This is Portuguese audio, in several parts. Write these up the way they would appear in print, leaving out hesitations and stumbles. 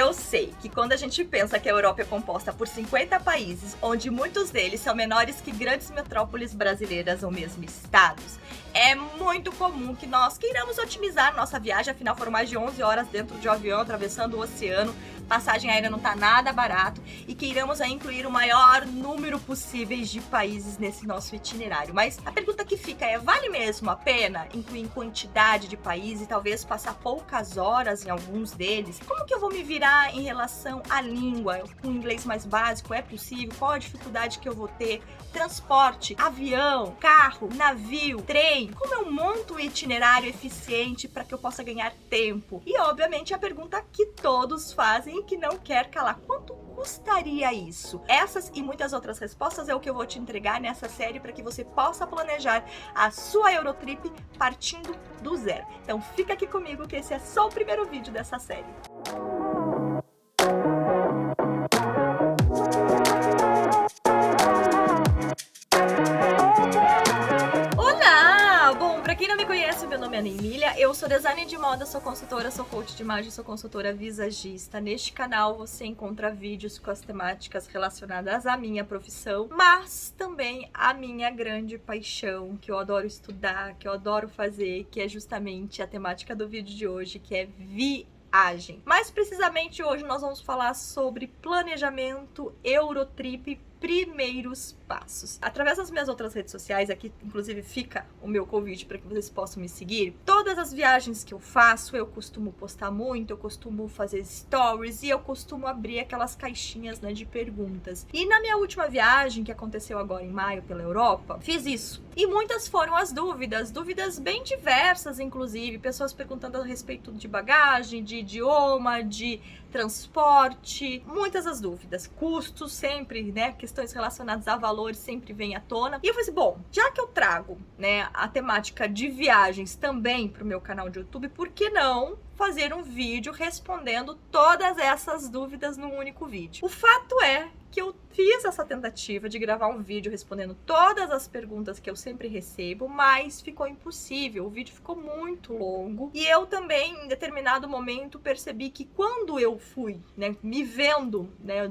eu sei que quando a gente pensa que a Europa é composta por 50 países, onde muitos deles são menores que grandes metrópoles brasileiras ou mesmo estados, é muito comum que nós queiramos otimizar nossa viagem, afinal foram mais de 11 horas dentro de um avião, atravessando o oceano, passagem aérea não tá nada barato, e queiramos aí incluir o maior número possível de países nesse nosso itinerário. Mas a pergunta que fica é, vale mesmo a pena incluir em quantidade de países e talvez passar poucas horas em alguns deles? Como que eu vou me virar em relação à língua? Com inglês mais básico, é possível? Qual a dificuldade que eu vou ter? Transporte, avião, carro, navio, trem? Como eu monto um itinerário eficiente para que eu possa ganhar tempo? E obviamente a pergunta que todos fazem e que não quer calar: quanto custaria isso? Essas e muitas outras respostas é o que eu vou te entregar nessa série para que você possa planejar a sua Eurotrip partindo do zero. Então fica aqui comigo que esse é só o primeiro vídeo dessa série. Meu nome é Ana Emília, eu sou designer de moda, sou consultora, sou coach de imagem, sou consultora visagista. Neste canal você encontra vídeos com as temáticas relacionadas à minha profissão, mas também à minha grande paixão, que eu adoro estudar, que eu adoro fazer, que é justamente a temática do vídeo de hoje, que é viagem. Mais precisamente hoje nós vamos falar sobre planejamento Eurotrip, primeiros passos. Através das minhas outras redes sociais, aqui inclusive fica o meu convite para que vocês possam me seguir. Todas as viagens que eu faço, eu costumo postar muito, eu costumo fazer stories e eu costumo abrir aquelas caixinhas, né, de perguntas. E na minha última viagem, que aconteceu agora em maio pela Europa, fiz isso. E muitas foram as dúvidas bem diversas, inclusive, pessoas perguntando a respeito de bagagem, de idioma, de transporte, muitas as dúvidas, custos sempre, né, questões relacionadas a valores sempre vêm à tona. E eu falei assim, bom, já que eu trago, né, a temática de viagens também para o meu canal de YouTube, por que não fazer um vídeo respondendo todas essas dúvidas num único vídeo? O fato é que eu fiz essa tentativa de gravar um vídeo respondendo todas as perguntas que eu sempre recebo, mas ficou impossível, o vídeo ficou muito longo. E eu também, em determinado momento, percebi que quando eu fui, né, me vendo, né,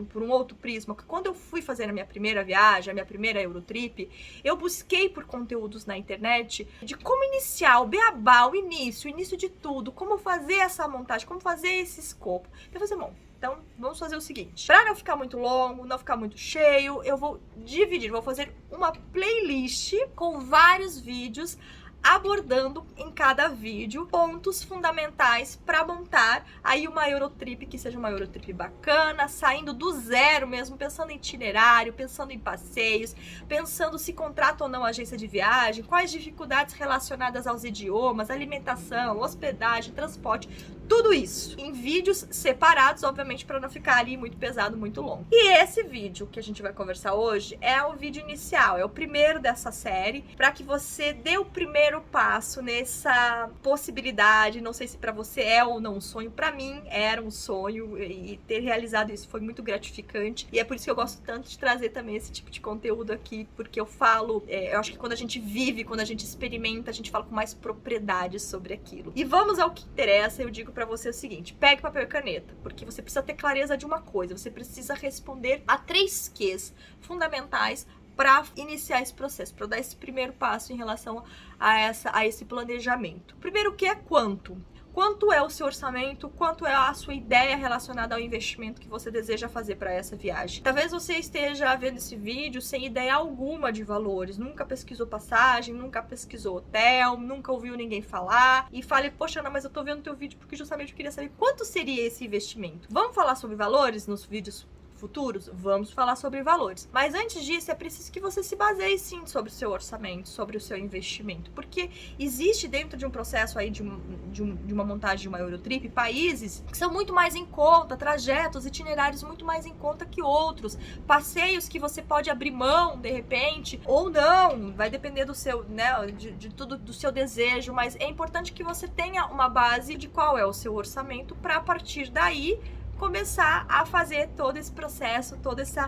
por um outro prisma, que quando eu fui fazer a minha primeira viagem, a minha primeira Eurotrip, eu busquei por conteúdos na internet de como iniciar, o beabá, o início de tudo, como fazer essa montagem, como fazer esse escopo. Eu falei assim, bom, então vamos fazer o seguinte, para não ficar muito longo, não ficar muito cheio, eu vou dividir, vou fazer uma playlist com vários vídeos abordando em cada vídeo pontos fundamentais para montar aí uma Eurotrip que seja uma Eurotrip bacana, saindo do zero mesmo, pensando em itinerário, pensando em passeios, pensando se contrata ou não agência de viagem, quais dificuldades relacionadas aos idiomas, alimentação, hospedagem, transporte, tudo isso em vídeos separados, obviamente, para não ficar ali muito pesado, muito longo. E esse vídeo que a gente vai conversar hoje é o vídeo inicial, é o primeiro dessa série, para que você dê o primeiro passo nessa possibilidade. Não sei se para você é ou não um sonho, para mim era um sonho e ter realizado isso foi muito gratificante, e é por isso que eu gosto tanto de trazer também esse tipo de conteúdo aqui, porque eu falo, eu acho que quando a gente vive, quando a gente experimenta, a gente fala com mais propriedade sobre aquilo. E vamos ao que interessa. Eu digo para você o seguinte, pegue papel e caneta, porque você precisa ter clareza de uma coisa, você precisa responder a 3 Qs fundamentais para iniciar esse processo, para dar esse primeiro passo em relação a esse planejamento. Primeiro, o que é quanto? Quanto é o seu orçamento? Quanto é a sua ideia relacionada ao investimento que você deseja fazer para essa viagem? Talvez você esteja vendo esse vídeo sem ideia alguma de valores, nunca pesquisou passagem, nunca pesquisou hotel, nunca ouviu ninguém falar e fale, poxa, Ana, mas eu tô vendo teu vídeo porque justamente eu queria saber quanto seria esse investimento. Vamos falar sobre valores nos vídeos futuros? Vamos falar sobre valores. Mas antes disso, é preciso que você se baseie sim sobre o seu orçamento, sobre o seu investimento, porque existe dentro de um processo aí de uma montagem de uma Eurotrip, países que são muito mais em conta, trajetos, itinerários muito mais em conta que outros, passeios que você pode abrir mão de repente, ou não, vai depender do seu, né, de tudo do seu desejo, mas é importante que você tenha uma base de qual é o seu orçamento para a partir daí começar a fazer todo esse processo, todo esse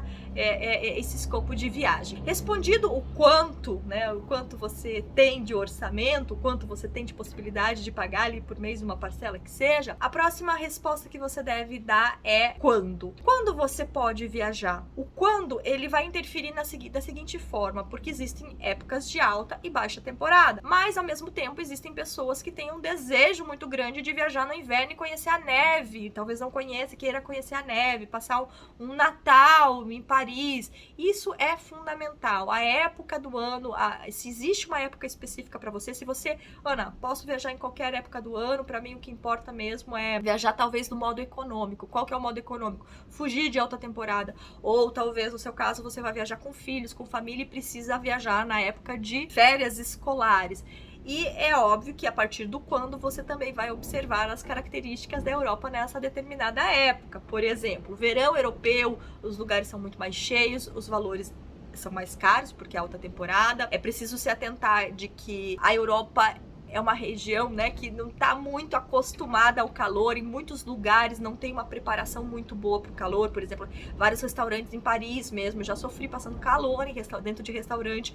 escopo de viagem. Respondido o quanto, né, o quanto você tem de orçamento, o quanto você tem de possibilidade de pagar ali por mês uma parcela que seja, a próxima resposta que você deve dar é quando. Quando você pode viajar? O quando, ele vai interferir da seguinte forma, porque existem épocas de alta e baixa temporada, mas ao mesmo tempo existem pessoas que têm um desejo muito grande de viajar no inverno e conhecer a neve, talvez não conheça, queira conhecer a neve, passar um Natal em Paris. Isso é fundamental. A época do ano, se existe uma época específica para você, se você, Ana, posso viajar em qualquer época do ano, para mim o que importa mesmo é viajar talvez no modo econômico. Qual que é o modo econômico? Fugir de alta temporada, ou talvez no seu caso você vai viajar com filhos, com família e precisa viajar na época de férias escolares. E é óbvio que a partir do quando você também vai observar as características da Europa nessa determinada época. Por exemplo, verão europeu, os lugares são muito mais cheios, os valores são mais caros porque é alta temporada. É preciso se atentar de que a Europa é uma região, né, que não está muito acostumada ao calor, em muitos lugares não tem uma preparação muito boa para o calor. Por exemplo, vários restaurantes em Paris mesmo, já sofri passando calor dentro de restaurante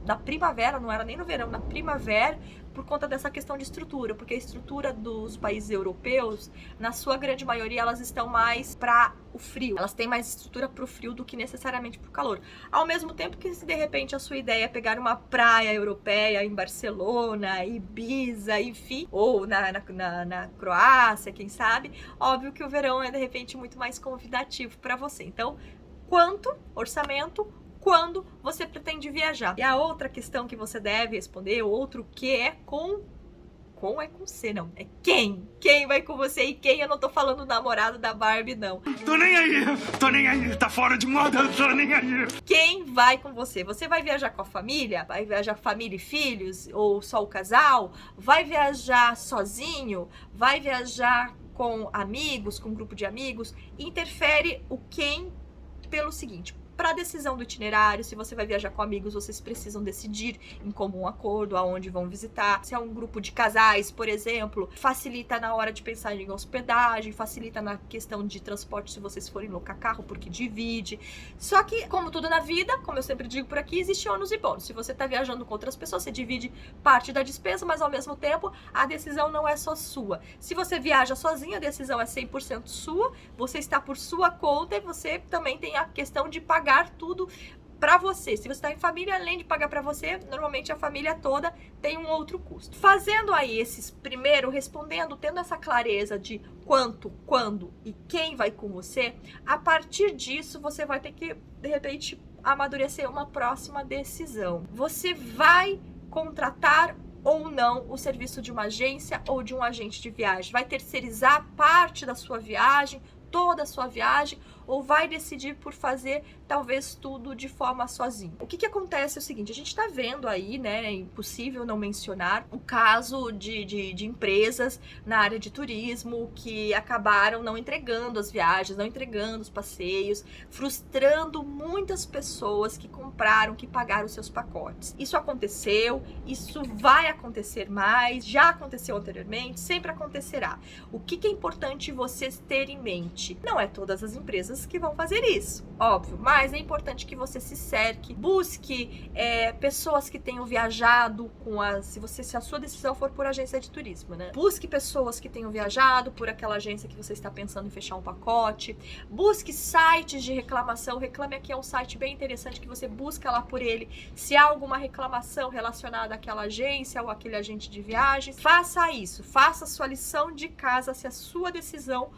na primavera, não era nem no verão, na primavera, por conta dessa questão de estrutura, porque a estrutura dos países europeus, na sua grande maioria, elas estão mais para o frio, elas têm mais estrutura para o frio do que necessariamente para o calor. Ao mesmo tempo que, se de repente a sua ideia é pegar uma praia europeia em Barcelona, Ibiza, enfim, ou na Croácia, quem sabe, óbvio que o verão é de repente muito mais convidativo para você. Então, quanto orçamento, quando você pretende viajar? E a outra questão que você deve responder, o outro que é com é com C, não. É quem? Quem vai com você e quem? Eu não tô falando namorado da Barbie, não. Tô nem aí, tá fora de moda, tô nem aí. Quem vai com você? Você vai viajar com a família? Vai viajar com família e filhos? Ou só o casal? Vai viajar sozinho? Vai viajar com amigos, com um grupo de amigos? Interfere o quem pelo seguinte: para a decisão do itinerário, se você vai viajar com amigos, vocês precisam decidir em comum acordo aonde vão visitar. Se é um grupo de casais, por exemplo, facilita na hora de pensar em hospedagem, facilita na questão de transporte se vocês forem locar carro, porque divide. Só que, como tudo na vida, como eu sempre digo por aqui, existe ônus e bônus. Se você está viajando com outras pessoas, você divide parte da despesa, mas ao mesmo tempo a decisão não é só sua. Se você viaja sozinho, a decisão é 100% sua, você está por sua conta e você também tem a questão de pagar tudo para você. Se você está em família, além de pagar para você, normalmente a família toda tem um outro custo. Fazendo aí esses primeiro, respondendo, tendo essa clareza de quanto, quando e quem vai com você, a partir disso você vai ter que, de repente, amadurecer uma próxima decisão. Você vai contratar ou não o serviço de uma agência ou de um agente de viagem? Vai terceirizar parte da sua viagem, toda a sua viagem, ou vai decidir por fazer talvez tudo de forma sozinho? O que acontece é o seguinte: a gente tá vendo aí, né, é impossível não mencionar o caso de empresas na área de turismo que acabaram não entregando as viagens, não entregando os passeios, frustrando muitas pessoas que compraram, que pagaram os seus pacotes. Isso aconteceu, isso vai acontecer mais, já aconteceu anteriormente, sempre acontecerá. O que é importante vocês terem em mente? Não é todas as empresas que vão fazer isso, óbvio, mas é importante que você se cerque, busque pessoas que tenham viajado se a sua decisão for por agência de turismo, né? Busque pessoas que tenham viajado por aquela agência que você está pensando em fechar um pacote, busque sites de reclamação. Reclame Aqui é um site bem interessante que você busca lá por ele, se há alguma reclamação relacionada àquela agência ou àquele agente de viagens. Faça isso, faça a sua lição de casa se a sua decisão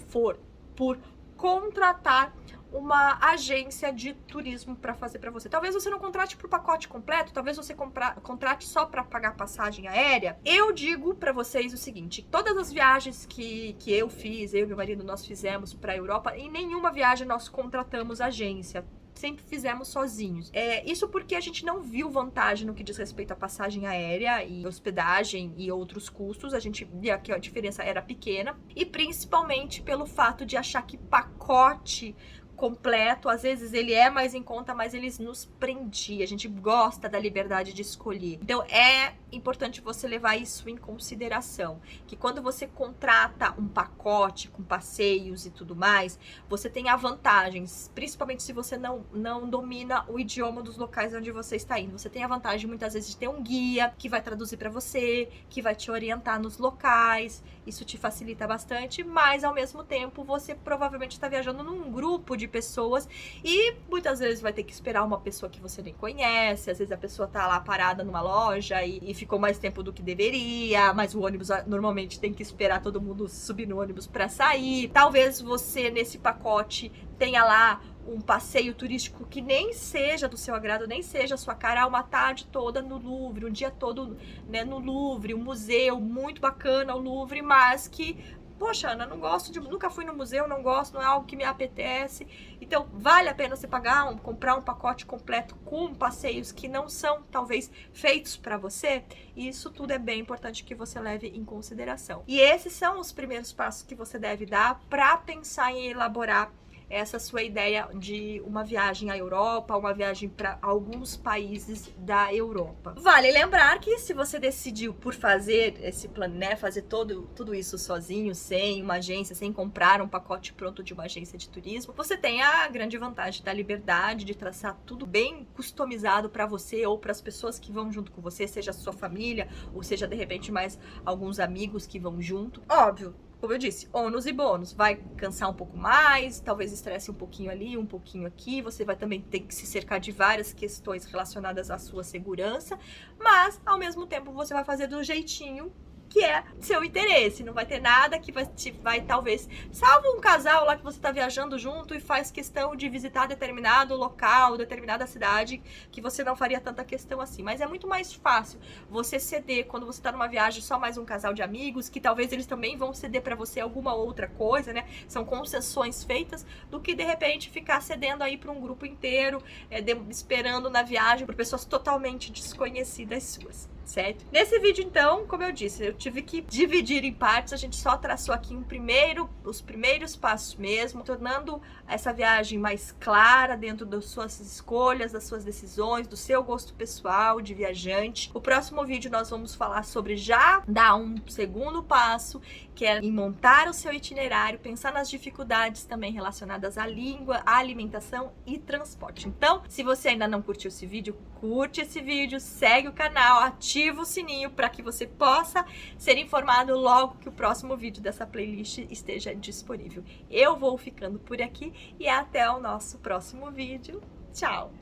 for por contratar uma agência de turismo para fazer para você. Talvez você não contrate por pacote completo, talvez você contrate só para pagar passagem aérea. Eu digo para vocês o seguinte: todas as viagens que eu fiz, eu e meu marido, nós fizemos para a Europa, em nenhuma viagem nós contratamos agência. Sempre fizemos sozinhos. Isso porque a gente não viu vantagem no que diz respeito à passagem aérea e hospedagem e outros custos. A gente via que a diferença era pequena, e principalmente pelo fato de achar que pacote completo, às vezes ele é mais em conta, mas eles nos prendia. A gente gosta da liberdade de escolher. Então é importante você levar isso em consideração, que quando você contrata um pacote com passeios e tudo mais, você tem vantagens, principalmente se você não domina o idioma dos locais onde você está indo. Você tem a vantagem muitas vezes de ter um guia que vai traduzir para você, que vai te orientar nos locais, isso te facilita bastante, mas ao mesmo tempo você provavelmente está viajando num grupo de pessoas e muitas vezes vai ter que esperar uma pessoa que você nem conhece, às vezes a pessoa tá lá parada numa loja e ficou mais tempo do que deveria, mas o ônibus normalmente tem que esperar todo mundo subir no ônibus para sair. Talvez você nesse pacote tenha lá um passeio turístico que nem seja do seu agrado, nem seja a sua cara, uma tarde toda no Louvre, um dia todo, né, no Louvre, um museu muito bacana, o Louvre, mas que, poxa, Ana, não gosto nunca fui no museu, não gosto, não é algo que me apetece. Então, vale a pena você comprar um pacote completo com passeios que não são, talvez, feitos para você? Isso tudo é bem importante que você leve em consideração. E esses são os primeiros passos que você deve dar para pensar em elaborar essa sua ideia de uma viagem à Europa, uma viagem para alguns países da Europa. Vale lembrar que se você decidiu por fazer esse plano, né, fazer tudo isso sozinho, sem uma agência, sem comprar um pacote pronto de uma agência de turismo, você tem a grande vantagem da liberdade de traçar tudo bem customizado para você ou para as pessoas que vão junto com você, seja a sua família ou seja de repente mais alguns amigos que vão junto. Óbvio, como eu disse, ônus e bônus. Vai cansar um pouco mais, talvez estresse um pouquinho ali, um pouquinho aqui. Você vai também ter que se cercar de várias questões relacionadas à sua segurança, mas ao mesmo tempo você vai fazer do jeitinho que é seu interesse, não vai ter nada que vai talvez, salvo um casal lá que você tá viajando junto e faz questão de visitar determinado local, determinada cidade, que você não faria tanta questão assim, mas é muito mais fácil você ceder quando você tá numa viagem só mais um casal de amigos, que talvez eles também vão ceder pra você alguma outra coisa, né, são concessões feitas, do que de repente ficar cedendo aí pra um grupo inteiro, esperando na viagem por pessoas totalmente desconhecidas suas. Certo? Nesse vídeo, então, como eu disse, eu tive que dividir em partes, a gente só traçou aqui os primeiros passos mesmo, tornando essa viagem mais clara dentro das suas escolhas, das suas decisões, do seu gosto pessoal de viajante. O próximo vídeo nós vamos falar sobre já dar um segundo passo, que é em montar o seu itinerário, pensar nas dificuldades também relacionadas à língua, à alimentação e transporte. Então, se você ainda não curtiu esse vídeo, curte esse vídeo, segue o canal, ativa o sininho para que você possa ser informado logo que o próximo vídeo dessa playlist esteja disponível. Eu vou ficando por aqui e até o nosso próximo vídeo. Tchau!